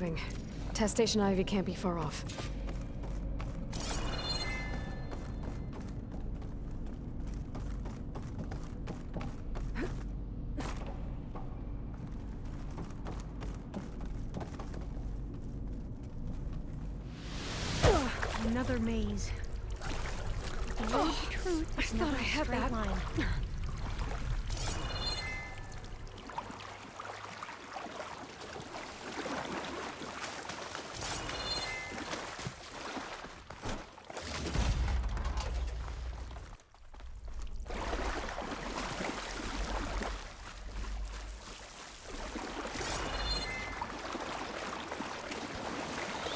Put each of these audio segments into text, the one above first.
moving. Test Station Ivy can't be far off. Another maze. The road to truth is never a straight line.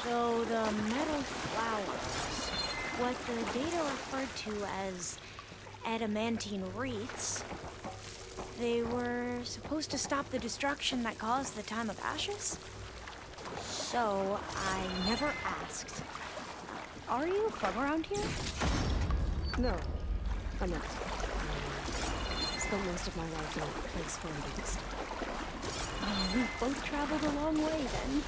So the metal flowers, what the data referred to as adamantine wreaths, they were supposed to stop the destruction that caused the Time of Ashes? So I never asked. Are you from around here? No, I'm not. I spent most of my life in a place far in the east. Oh, we both traveled a long way then.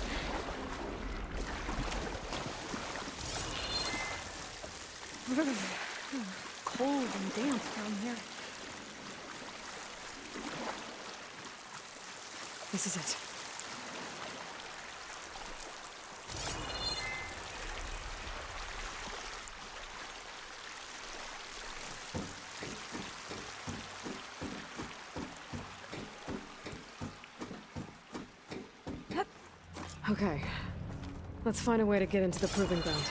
Cold and damp down here. This is it. Okay. Let's find a way to get into the proving ground.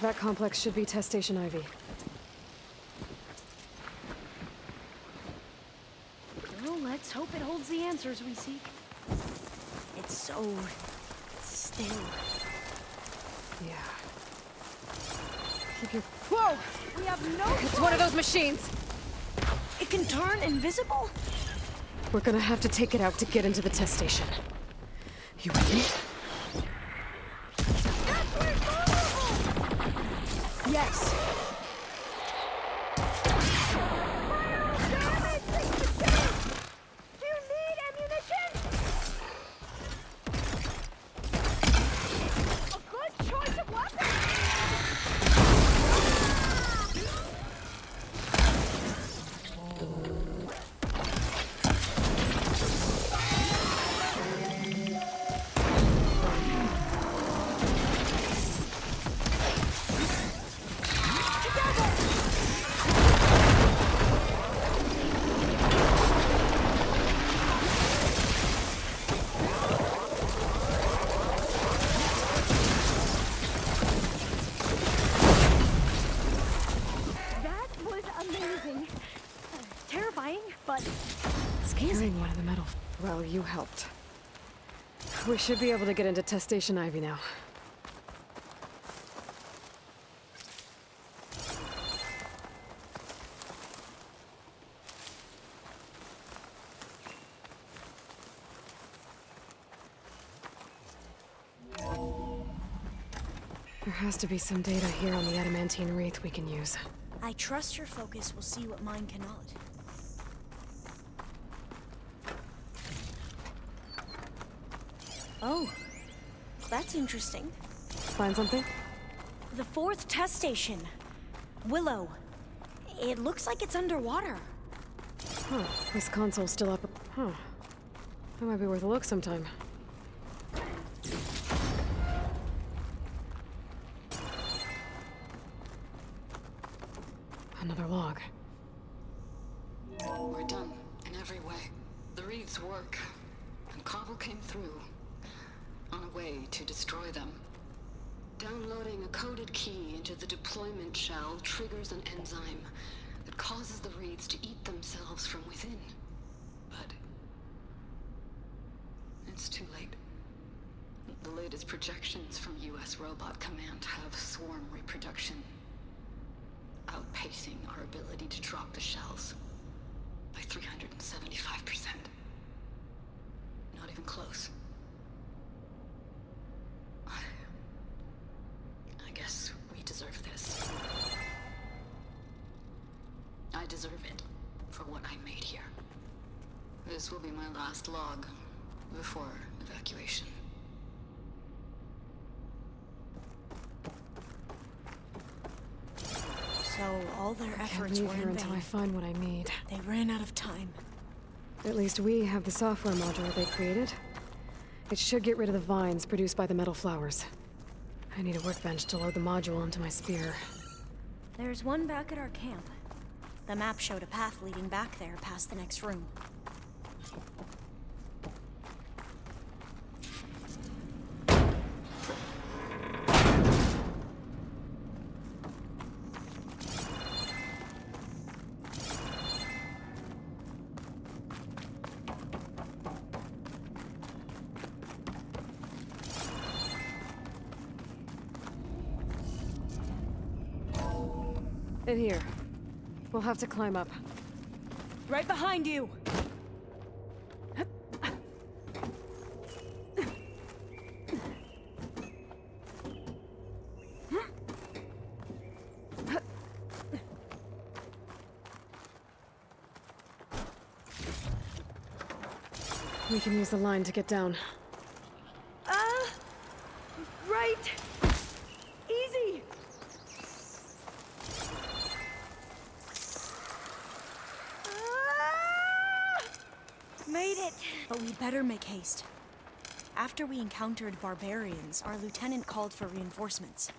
That complex should be Test Station Ivy. Well, let's hope it holds the answers we seek. It's so still. Yeah. Keep your... Whoa! We have no It's choice. one of those machines! It can turn invisible? We're gonna have to take it out to get into the test station. You with me? Yes. Do you need ammunition? A good choice of weapon. Terrifying, but Scaring one of the metal. Well, you helped. We should be able to get into Test Station Ivy now. There has to be some data here on the adamantine wreath we can use. I trust your focus will see what mine cannot. Oh, that's interesting. Find something? The fourth test station. Willow. It looks like it's underwater. Huh. This console's still up. Huh. That might be worth a look sometime. Another log. We're done in every way. The wreaths work, and Cobble came through on a way to destroy them. Downloading a coded key into the deployment shell triggers an enzyme that causes the wreaths to eat themselves from within. But it's too late. The latest projections from US Robot Command have swarm reproduction. outpacing our ability to drop the shells by 375%. Not even close. I guess we deserve this. I deserve it for what I made here. This will be my last log before evacuation. So all their Can't efforts leave were here in until I vain. find what I need. They ran out of time. At least we have the software module they created. It should get rid of the vines produced by the metal flowers. I need a workbench to load the module onto my spear. There's one back at our camp. The map showed a path leading back there past the next room. In here. We'll have to climb up. Right behind you! We can use the line to get down. Right! Easy! Made it! But we'd better make haste. After we encountered barbarians, our lieutenant called for reinforcements.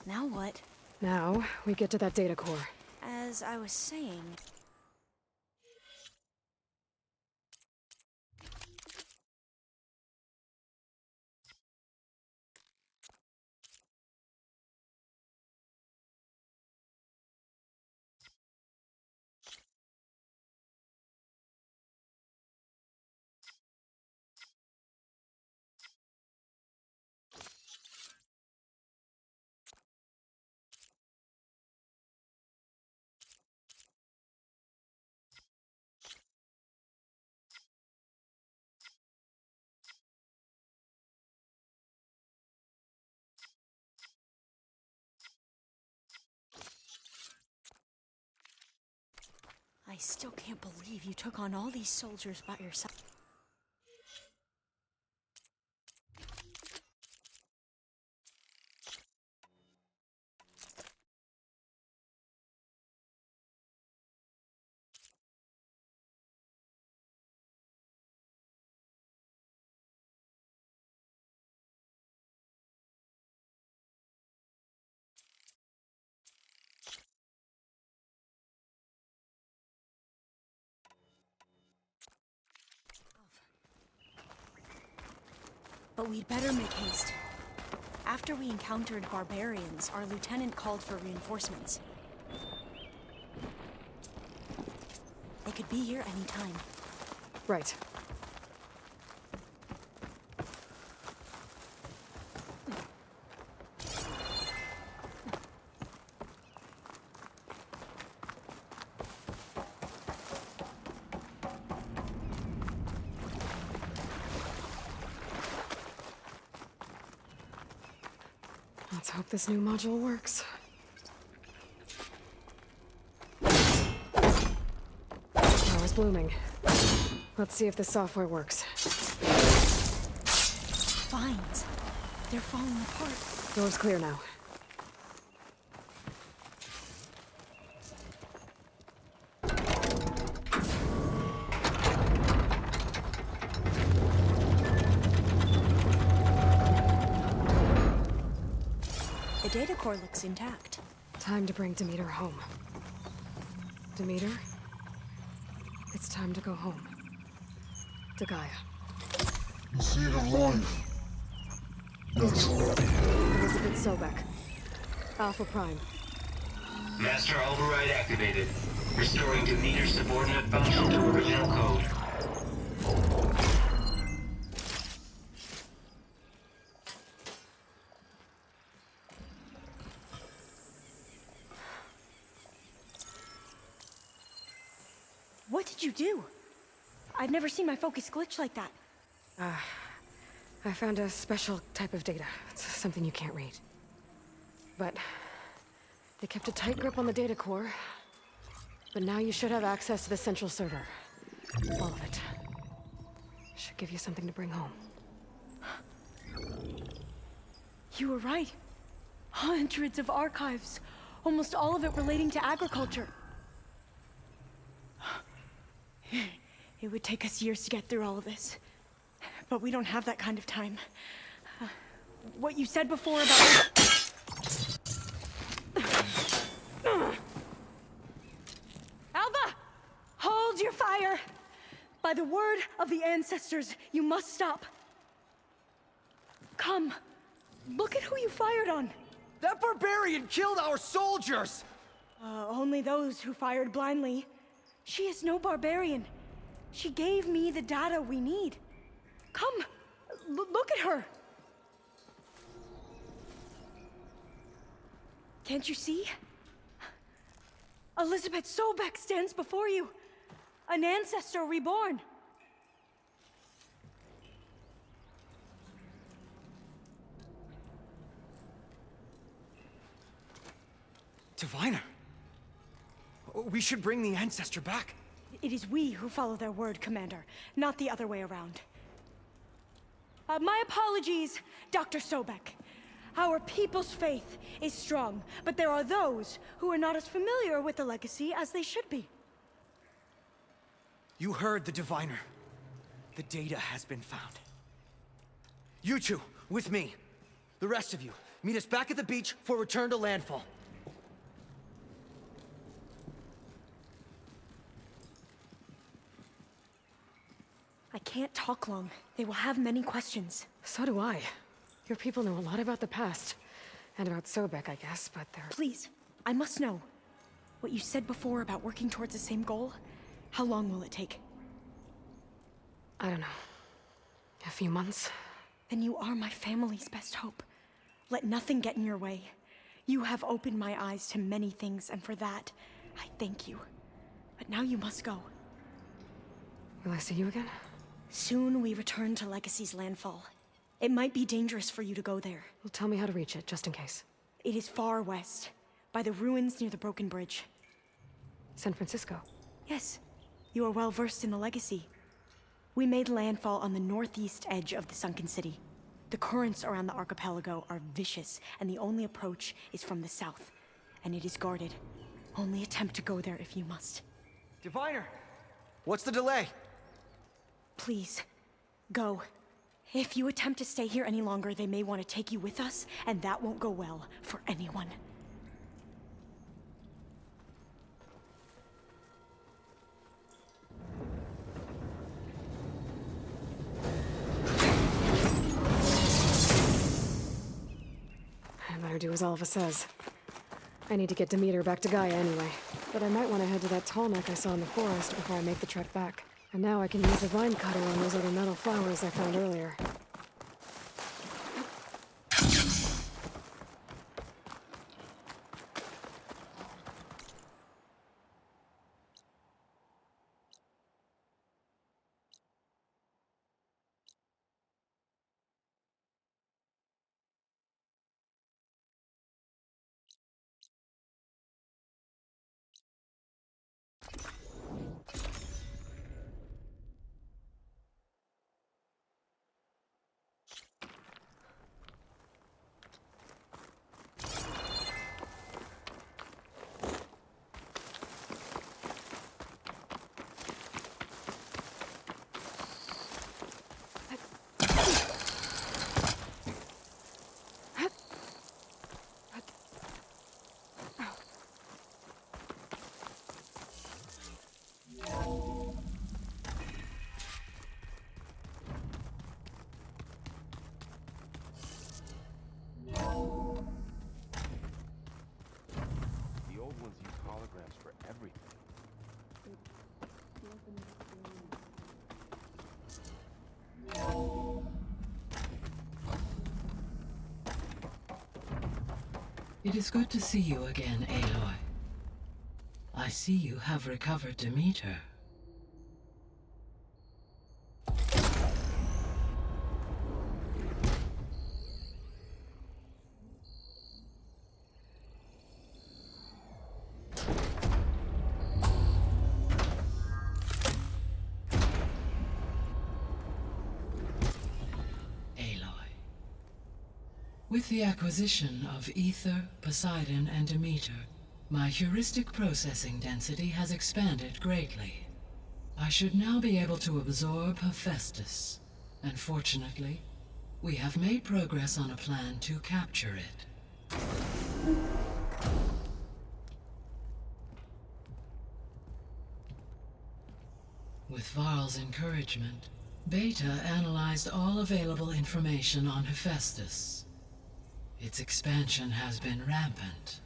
Now what? Now, we get to that data core. As I was saying... I still can't believe you took on all these soldiers by yourself. But we'd better make haste. After we encountered barbarians, our lieutenant called for reinforcements. They could be here any time. Right. Let's hope this new module works. Power's blooming. Let's see if the software works. Vines. They're falling apart. Door's clear now. The data core looks intact. Time to bring Demeter home. Demeter, it's time to go home. To Gaia. The seed of life. That's right. Elizabeth Sobek. Alpha Prime. Master override activated. Restoring Demeter's subordinate function to original code. What did you do? I've never seen my focus glitch like that. I found a special type of data. It's something you can't read. But they kept a tight grip on the data core. But now you should have access to the central server. All of it. Should give you something to bring home. You were right. Hundreds of archives. Almost all of it relating to agriculture. It would take us years to get through all of this. But we don't have that kind of time. What you said before about... Alba! Hold your fire! By the word of the ancestors, you must stop. Come. Look at who you fired on. That barbarian killed our soldiers! Only those who fired blindly. She is no barbarian. She gave me the data we need. Come, look at her. Can't you see? Elizabeth Sobek stands before you. An ancestor reborn. Diviner. We should bring the ancestor back. It is we who follow their word, Commander, not the other way around. My apologies, Dr. Sobek. Our people's faith is strong, but there are those who are not as familiar with the legacy as they should be. You heard the diviner. The data has been found. You two, with me. The rest of you, meet us back at the beach for return to landfall. I can't talk long. They will have many questions. So do I. Your people know a lot about the past. And about Sobek, I guess, but they're... Please, I must know. What you said before about working towards the same goal, how long will it take? I don't know. A few months? Then you are my family's best hope. Let nothing get in your way. You have opened my eyes to many things, and for that, I thank you. But now you must go. Will I see you again? Soon we return to Legacy's landfall. It might be dangerous for you to go there. Well, tell me how to reach it, just in case. It is far west, by the ruins near the broken bridge. San Francisco? Yes, you are well versed in the Legacy. We made landfall on the northeast edge of the sunken city. The currents around the archipelago are vicious, and the only approach is from the south. And it is guarded. Only attempt to go there if you must. Diviner! What's the delay? Please, go. If you attempt to stay here any longer, they may want to take you with us, and that won't go well for anyone. I better do as Alva says. I need to get Demeter back to Gaia anyway. But I might want to head to that tall neck I saw in the forest before I make the trek back. And now I can use the vine cutter on those other metal flowers I found earlier. It is good to see you again, Aloy. I see you have recovered Demeter. With the acquisition of Ether, Poseidon, and Demeter, my heuristic processing density has expanded greatly. I should now be able to absorb Hephaestus, and fortunately, we have made progress on a plan to capture it. With Varl's encouragement, Beta analyzed all available information on Hephaestus. Its expansion has been rampant.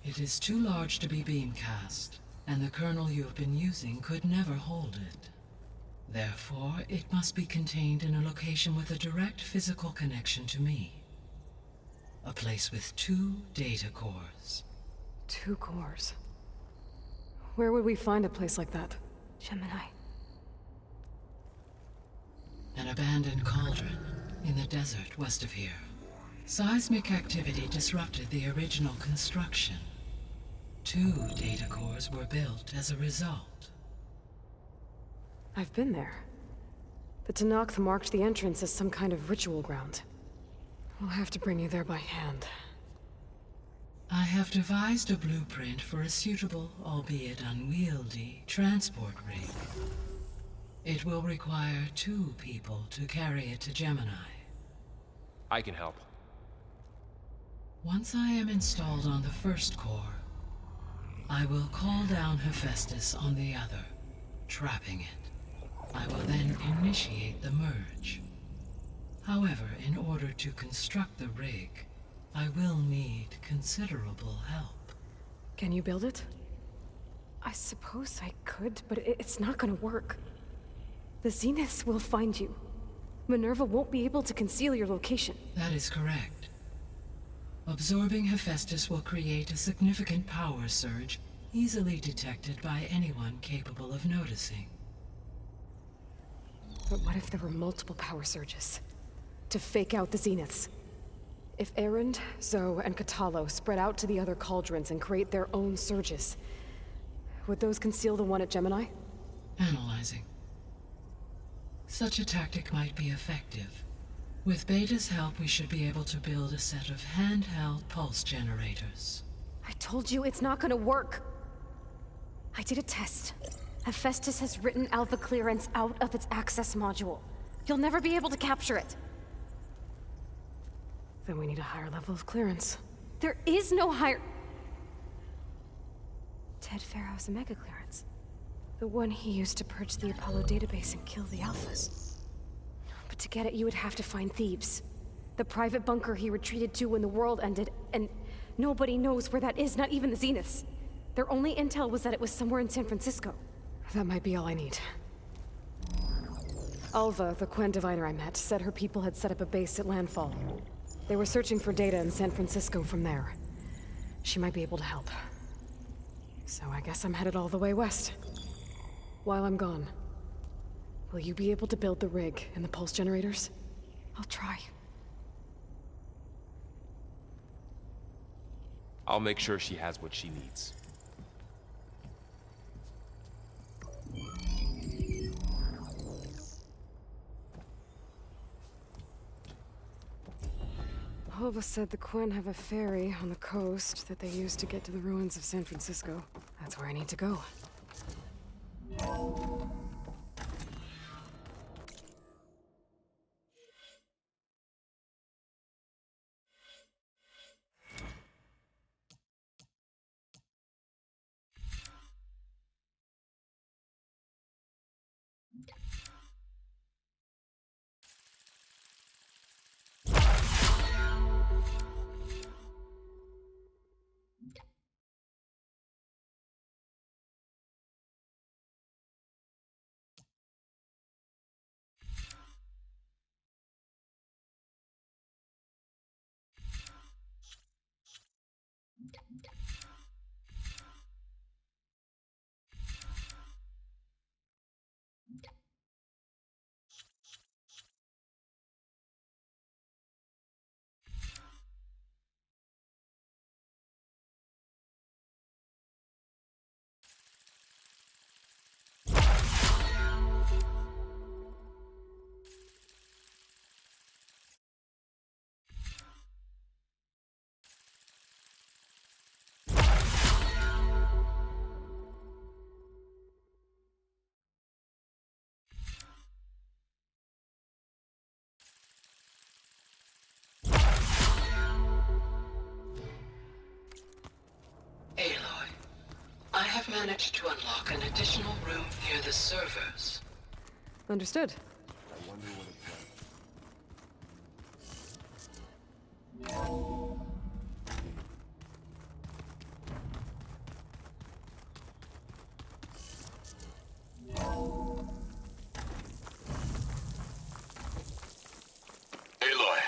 It is too large to be beamcast, and the kernel you have been using could never hold it. Therefore, it must be contained in a location with a direct physical connection to me. A place with 2 data cores. 2 cores? Where would we find a place like that? Gemini. An abandoned cauldron in the desert west of here. Seismic activity disrupted the original construction. 2 data cores were built as a result. I've been there. The Tenakth marked the entrance as some kind of ritual ground. We'll have to bring you there by hand. I have devised a blueprint for a suitable, albeit unwieldy, transport rig. It will require 2 people to carry it to Gemini. I can help. Once I am installed on the first core, I will call down Hephaestus on the other, trapping it. I will then initiate the merge. However, in order to construct the rig, I will need considerable help. Can you build it? I suppose I could, but it's not gonna work. The Zeniths will find you. Minerva won't be able to conceal your location. That is correct. Absorbing Hephaestus will create a significant power surge, easily detected by anyone capable of noticing. But what if there were multiple power surges? To fake out the Zeniths? If Erend, Zoe, and Katalo spread out to the other cauldrons and create their own surges, would those conceal the one at Gemini? Analyzing. Such a tactic might be effective. With Beta's help, we should be able to build a set of handheld pulse generators. I told you it's not gonna work. I did a test. Hephaestus has written alpha clearance out of its access module. You'll never be able to capture it. Then we need a higher level of clearance. There is no higher... Ted Pharaoh's Omega clearance. The one he used to purge the Apollo database and kill the Alphas. But to get it, you would have to find Thebes. The private bunker he retreated to when the world ended, and nobody knows where that is, not even the Zeniths. Their only intel was that it was somewhere in San Francisco. That might be all I need. Alva, the Quen diviner I met, said her people had set up a base at landfall. They were searching for data in San Francisco from there. She might be able to help. So I guess I'm headed all the way west. While I'm gone, will you be able to build the rig and the pulse generators? I'll try. I'll make sure she has what she needs. Alva said the Quen have a ferry on the coast that they use to get to the ruins of San Francisco. That's where I need to go. Aloy, I have managed to unlock an additional room near the servers. Understood. Aloy,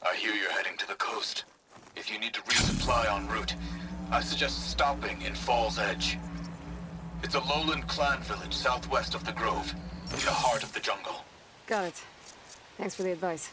I hear you're heading to the coast. If you need to resupply en route, I suggest stopping in Fall's Edge. It's a lowland clan village southwest of the Grove, in the heart of the jungle. Got it. Thanks for the advice.